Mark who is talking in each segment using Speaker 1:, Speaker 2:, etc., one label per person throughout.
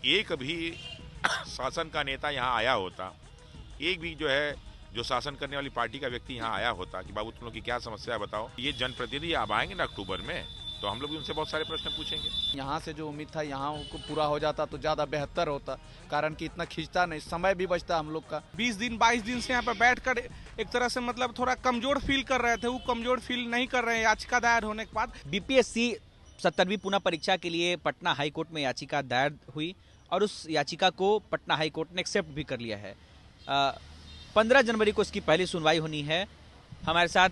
Speaker 1: एक भी शासन का नेता यहाँ आया होता, एक भी जो शासन करने वाली पार्टी का व्यक्ति यहाँ आया होता कि बाबू तुम लोग की क्या समस्या है बताओ, ये जनप्रतिनिधि अब आएंगे ना अक्टूबर में, तो हम लोग भी उनसे बहुत सारे प्रश्न पूछेंगे।
Speaker 2: यहाँ से जो उम्मीद था यहाँ को पूरा हो जाता तो ज़्यादा बेहतर होता, कारण कि इतना खींचता नहीं, समय भी बचता हम लोग का।
Speaker 3: 20 दिन 22 दिन से यहाँ पर बैठकर एक तरह से मतलब थोड़ा कमजोर फील कर रहे थे, वो कमजोर फील नहीं कर रहे हैं याचिका दायर होने के बाद।
Speaker 4: बीपीएससी 70वीं पुनः परीक्षा के लिए पटना हाईकोर्ट में याचिका दायर हुई और उस याचिका को पटना हाईकोर्ट ने एक्सेप्ट भी कर लिया है। 15 जनवरी को इसकी पहली सुनवाई होनी है। हमारे साथ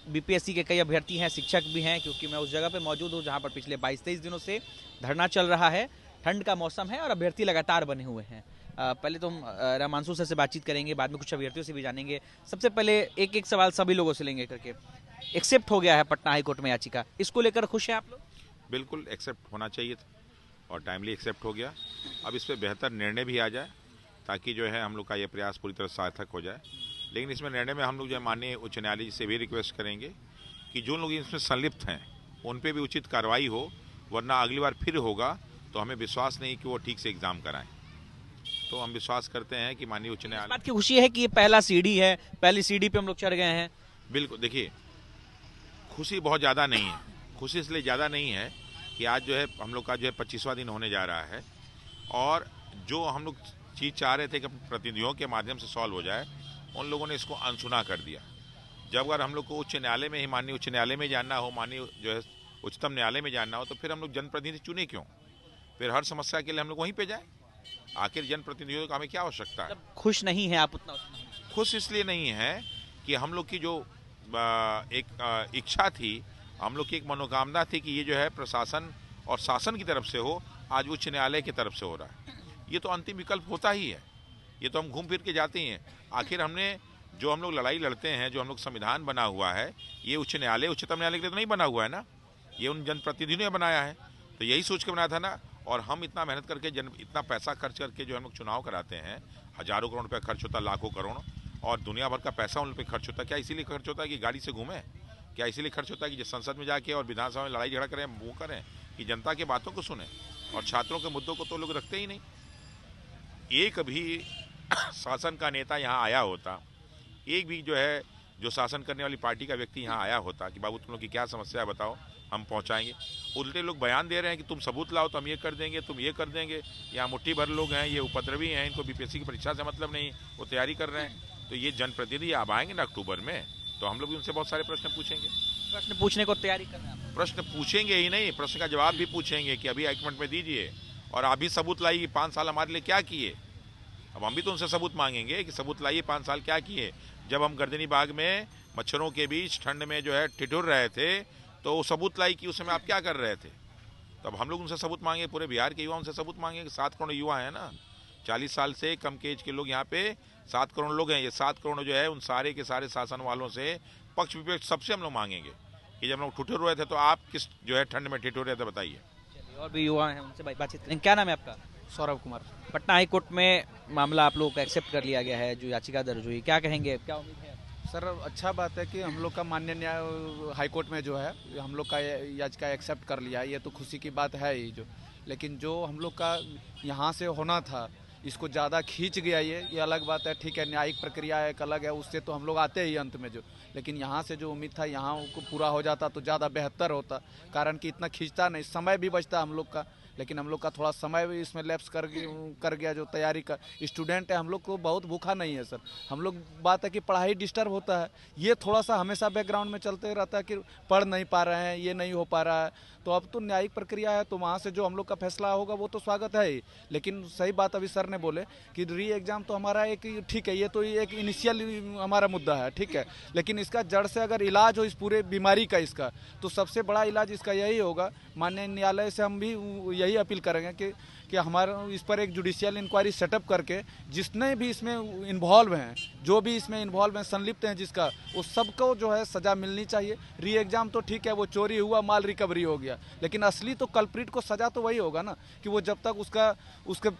Speaker 4: बीपीएससी के कई अभ्यर्थी हैं, शिक्षक भी हैं, क्योंकि मैं उस जगह पे मौजूद हूँ जहाँ पर पिछले 22-23 दिनों से धरना चल रहा है। ठंड का मौसम है और अभ्यर्थी लगातार बने हुए हैं। पहले तो हम रामांशु सर से बातचीत करेंगे, बाद में कुछ अभ्यर्थियों से भी जानेंगे। सबसे पहले एक एक सवाल सभी लोगों से लेंगे करके। एक्सेप्ट हो गया है पटना हाईकोर्ट में याचिका, इसको लेकर खुश हैं आप लोग?
Speaker 1: बिल्कुल एक्सेप्ट होना चाहिए था और टाइमली एक्सेप्ट हो गया। अब इस पर बेहतर निर्णय भी आ जाए ताकि हम लोग का ये प्रयास पूरी तरह सार्थक हो जाए। लेकिन इसमें निर्णय में हम लोग माननीय उच्च न्यायालय से भी रिक्वेस्ट करेंगे कि जो लोग इसमें संलिप्त हैं उन पे भी उचित कार्रवाई हो, वरना अगली बार फिर होगा तो हमें विश्वास नहीं कि वो ठीक से एग्जाम कराएं। तो हम विश्वास करते हैं कि माननीय उच्च न्यायालय।
Speaker 4: बात की खुशी है कि ये पहला सीढ़ी है, पहली सीढ़ी पे हम लोग चढ़ गए हैं।
Speaker 1: बिल्कुल, देखिए खुशी बहुत ज़्यादा नहीं है। खुशी इसलिए ज़्यादा नहीं है कि आज हम लोग का 25वां दिन होने जा रहा है और जो हम लोग चीज़ चाह रहे थे कि प्रतिनिधियों के माध्यम से सॉल्व हो जाए, उन लोगों ने इसको अनसुना कर दिया। जब अगर हम लोग को उच्च न्यायालय में ही, माननीय उच्च न्यायालय में जानना हो, माननीय उच्चतम न्यायालय में जानना हो, तो फिर हम लोग जनप्रतिनिधि चुने क्यों? फिर हर समस्या के लिए हम लोग वहीं पे जाएं। आखिर जनप्रतिनिधियों का हमें क्या आवश्यकता है?
Speaker 4: खुश नहीं है आप उतना?
Speaker 1: खुश इसलिए नहीं है कि हम लोग की जो एक इच्छा थी, हम लोग की एक मनोकामना थी कि ये प्रशासन और शासन की तरफ से हो, आज उच्च न्यायालय की तरफ से हो रहा है। ये तो अंतिम विकल्प होता ही है, ये तो हम घूम फिर के जाते ही हैं। आखिर हमने जो हम लोग लड़ाई लड़ते हैं, जो हम लोग संविधान बना हुआ है, ये उच्च न्यायालय, उच्चतम न्यायालय के लिए तो नहीं बना हुआ है ना, ये उन जनप्रतिनिधियों ने बनाया है। तो यही सोच के बनाया था ना। और हम इतना मेहनत करके इतना पैसा खर्च करके जो हम लोग चुनाव कराते हैं, हजारों करोड़ रुपया खर्च होता है, लाखों करोड़, और दुनिया भर का पैसा उन पर खर्च होता है। क्या इसीलिए खर्च होता है कि गाड़ी से घूमें? क्या इसीलिए खर्च होता है कि संसद में जाके और विधानसभा में लड़ाई झगड़ा करें, वो करें कि जनता की बातों को सुने? और छात्रों के मुद्दों को तो लोग रखते ही नहीं। एक भी शासन का नेता यहाँ आया होता, एक भी जो शासन करने वाली पार्टी का व्यक्ति यहाँ आया होता कि बाबू तुम लोग की क्या समस्या है बताओ, हम पहुँचाएंगे। उल्टे लोग बयान दे रहे हैं कि तुम सबूत लाओ तो हम ये कर देंगे, तुम ये कर देंगे। यहाँ मुट्ठी भर लोग हैं, ये उपद्रवी हैं, इनको बीपीएससी की परीक्षा से मतलब नहीं, वो तैयारी कर रहे हैं। तो ये जनप्रतिनिधि अब आएंगे ना अक्टूबर में, तो हम लोग भी उनसे बहुत सारे प्रश्न पूछेंगे।
Speaker 4: प्रश्न पूछने को तैयारी कर रहे हैं?
Speaker 1: प्रश्न पूछेंगे ही नहीं, प्रश्न का जवाब भी पूछेंगे कि अभी 1 मिनट में दीजिए और आप भी सबूत लाइए 5 साल हमारे लिए क्या किए। अब हम भी तो उनसे सबूत मांगेंगे कि सबूत लाइए 5 साल क्या किए। जब हम गर्दनी बाग में मच्छरों के बीच ठंड में ठिठुर रहे थे, तो वो सबूत लाई कि उस समय आप क्या कर रहे थे। तब हम लोग उनसे सबूत मांगे, पूरे बिहार के युवा उनसे सबूत मांगेंगे। 7 करोड़ युवा हैं ना, 40 साल से कम के एज के लोग यहाँ पे 7 करोड़ लोग हैं। ये 7 करोड़ उन सारे के सारे शासन वालों से, पक्ष विपक्ष सबसे हम लोग मांगेंगे कि जब हम लोग ठिठुर रहे थे तो आप किस ठंड में ठिठुर रहे थे बताइए।
Speaker 4: और भी युवा हैं, उनसे बातचीत करेंगे। क्या नाम है आपका?
Speaker 2: सौरभ कुमार।
Speaker 4: पटना हाईकोर्ट में मामला आप लोगों का एक्सेप्ट कर लिया गया है, जो याचिका दर्ज हुई, क्या कहेंगे, क्या उम्मीद है?
Speaker 2: सर अच्छा बात है कि हम लोग का माननीय न्याय हाईकोर्ट में हम लोग का याचिका एक्सेप्ट कर लिया है, ये तो खुशी की बात है ही। लेकिन जो हम लोग का यहाँ से होना था, इसको ज़्यादा खींच गया ये अलग बात है। ठीक है, न्यायिक प्रक्रिया एक अलग है, उससे तो हम लोग आते ही अंत में लेकिन यहाँ से जो उम्मीद था यहाँ को पूरा हो जाता तो ज़्यादा बेहतर होता, कारण कि इतना खींचता नहीं, समय भी बचता हम लोग का। लेकिन हम लोग का थोड़ा समय भी इसमें लैप्स कर गया। जो तैयारी का स्टूडेंट है, हम लोग को बहुत भूखा नहीं है सर। हम लोग बात है कि पढ़ाई डिस्टर्ब होता है, ये थोड़ा सा हमेशा बैकग्राउंड में चलते रहता है कि पढ़ नहीं पा रहे हैं, ये नहीं हो पा रहा है। तो अब तो न्यायिक प्रक्रिया है, तो वहाँ से जो हम लोग का फैसला होगा वो तो स्वागत है ही। लेकिन सही बात अभी सर ने बोले कि री एग्जाम तो हमारा एक ठीक है, ये तो एक इनिशियल हमारा मुद्दा है, ठीक है। लेकिन इसका जड़ से अगर इलाज हो इस पूरे बीमारी का, इसका तो सबसे बड़ा इलाज इसका यही होगा। माननीय न्यायालय से हम भी यही अपील करेंगे कि हमारा इस पर एक जुडिशियल इंक्वायरी सेटअप करके जितने भी इसमें इन्वॉल्व हैं, जो भी इसमें इन्वॉल्व हैं, संलिप्त हैं जिसका, उस सबको सज़ा मिलनी चाहिए। री एग्जाम तो ठीक है, वो चोरी हुआ, माल रिकवरी हो गया, लेकिन असली तो कल्प्रिट को सज़ा तो वही होगा ना, कि वो जब तक उसके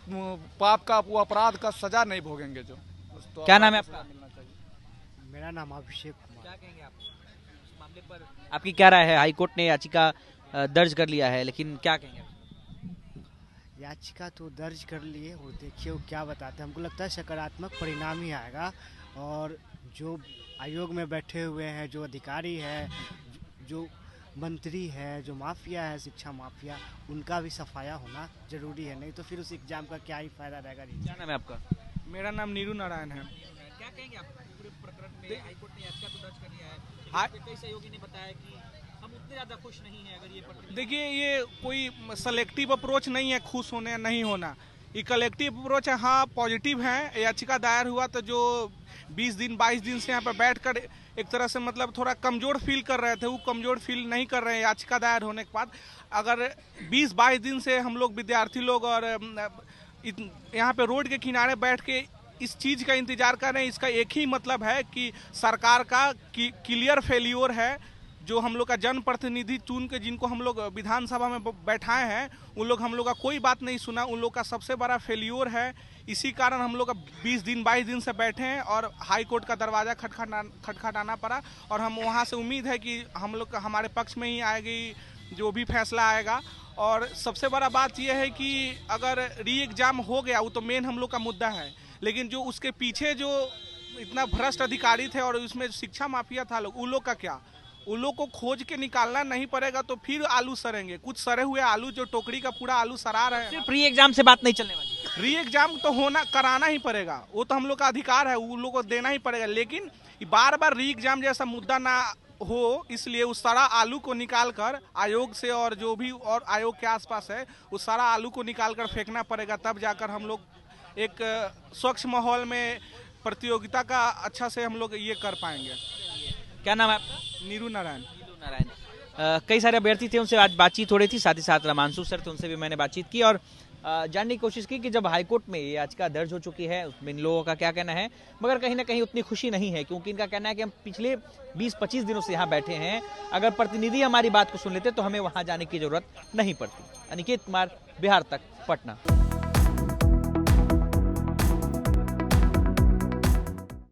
Speaker 2: पाप का, वो अपराध का सज़ा नहीं भोगेंगे जो। तो
Speaker 4: क्या नाम है आपका?
Speaker 5: मेरा नाम अभिषेक कुमार।
Speaker 4: क्या कहेंगे आप इस मामले पर? आपकी क्या राय है? हाईकोर्ट ने याचिका दर्ज कर लिया है, लेकिन क्या कहेंगे?
Speaker 5: याचिका तो दर्ज कर लिए और देखिए वो क्या बताते हैं। हमको लगता है सकारात्मक परिणाम ही आएगा और जो आयोग में बैठे हुए हैं, जो अधिकारी है, जो मंत्री है, जो माफिया है, शिक्षा माफिया, उनका भी सफाया होना जरूरी है। नहीं तो फिर उस एग्जाम का क्या ही फायदा रहेगा।
Speaker 4: क्या नाम है आपका?
Speaker 3: मेरा नाम नीरू नारायण है।
Speaker 4: क्या कहेंगे आप पूरे प्रकरण में? हाईकोर्ट ने याचिका तो दर्ज कर लिया है,
Speaker 3: हाँ।
Speaker 4: लेकिन कई सहयोगी ने बताया कि हम उतने ज्यादा खुश नहीं है अगर ये प्रतिनिधि।
Speaker 3: देखिए, ये कोई सेलेक्टिव अप्रोच नहीं है खुश होने या नहीं होना, ये कलेक्टिव अप्रोच है। हाँ, पॉजिटिव है। याचिका दायर हुआ तो जो 20 दिन 22 दिन से यहाँ पर बैठकर एक तरह से मतलब थोड़ा कमजोर फील कर रहे थे, वो कमजोर फील नहीं कर रहे हैं याचिका दायर होने के बाद। अगर 20-22 दिन से हम लोग विद्यार्थी लोग और यहाँ पे रोड के किनारे बैठ के इस चीज़ का इंतजार कर रहे हैं, इसका एक ही मतलब है कि सरकार का क्लियर फेल्योर है। जो हम लोग का जनप्रतिनिधि चुन के जिनको हम लोग विधानसभा में बैठाए हैं, उन लोग हम लोग का कोई बात नहीं सुना, उन लोग का सबसे बड़ा फेल्योर है। इसी कारण हम लोग 20 दिन 22 दिन से बैठे हैं और हाई कोर्ट का दरवाज़ा खटखटाना पड़ा। और हम वहां से उम्मीद है कि हम लोग हमारे पक्ष में ही आएगी जो भी फैसला आएगा। और सबसे बड़ा बात यह है कि अगर री एग्जाम हो गया, वो तो मेन हम लोग का मुद्दा है, लेकिन जो उसके पीछे जो इतना भ्रष्ट अधिकारी थे और उसमें शिक्षा माफिया था लोग, उन लोग का क्या? उन लोग को खोज के निकालना नहीं पड़ेगा तो फिर आलू सड़ेंगे। कुछ सड़े हुए आलू, जो टोकरी का पूरा आलू सड़ा रहे हैं।
Speaker 4: सिर्फ प्री एग्जाम से बात नहीं चलने वाली।
Speaker 3: री एग्जाम तो कराना ही पड़ेगा, वो तो हम लोग का अधिकार है, उन लोग को देना ही पड़ेगा। लेकिन बार बार री एग्जाम जैसा मुद्दा ना हो, इसलिए उस सारा आलू को निकाल कर आयोग से और जो भी और आयोग के आसपास है, उस सारा आलू को निकाल कर फेंकना पड़ेगा। तब जाकर हम लोग एक स्वच्छ माहौल में प्रतियोगिता का अच्छा से हम लोग ये कर पाएंगे।
Speaker 4: क्या नाम है आपका?
Speaker 3: नीरू नारायण।
Speaker 4: नीरू नारायण। कई सारे अभ्यर्थी थे, उनसे आज बातचीत हो रही थी, साथ ही साथ रमांशु सर थे, उनसे भी मैंने बातचीत की और जानने की कोशिश की कि जब हाईकोर्ट में ये याचिका दर्ज हो चुकी है उसमें इन लोगों का क्या कहना है। मगर कहीं ना कहीं उतनी खुशी नहीं है, क्योंकि इनका कहना है कि हम पिछले 20-25 दिनों से यहाँ बैठे हैं, अगर प्रतिनिधि हमारी बात को सुन लेते तो हमें वहाँ जाने की जरूरत नहीं पड़ती। अनिकेत कुमार, बिहार तक, पटना।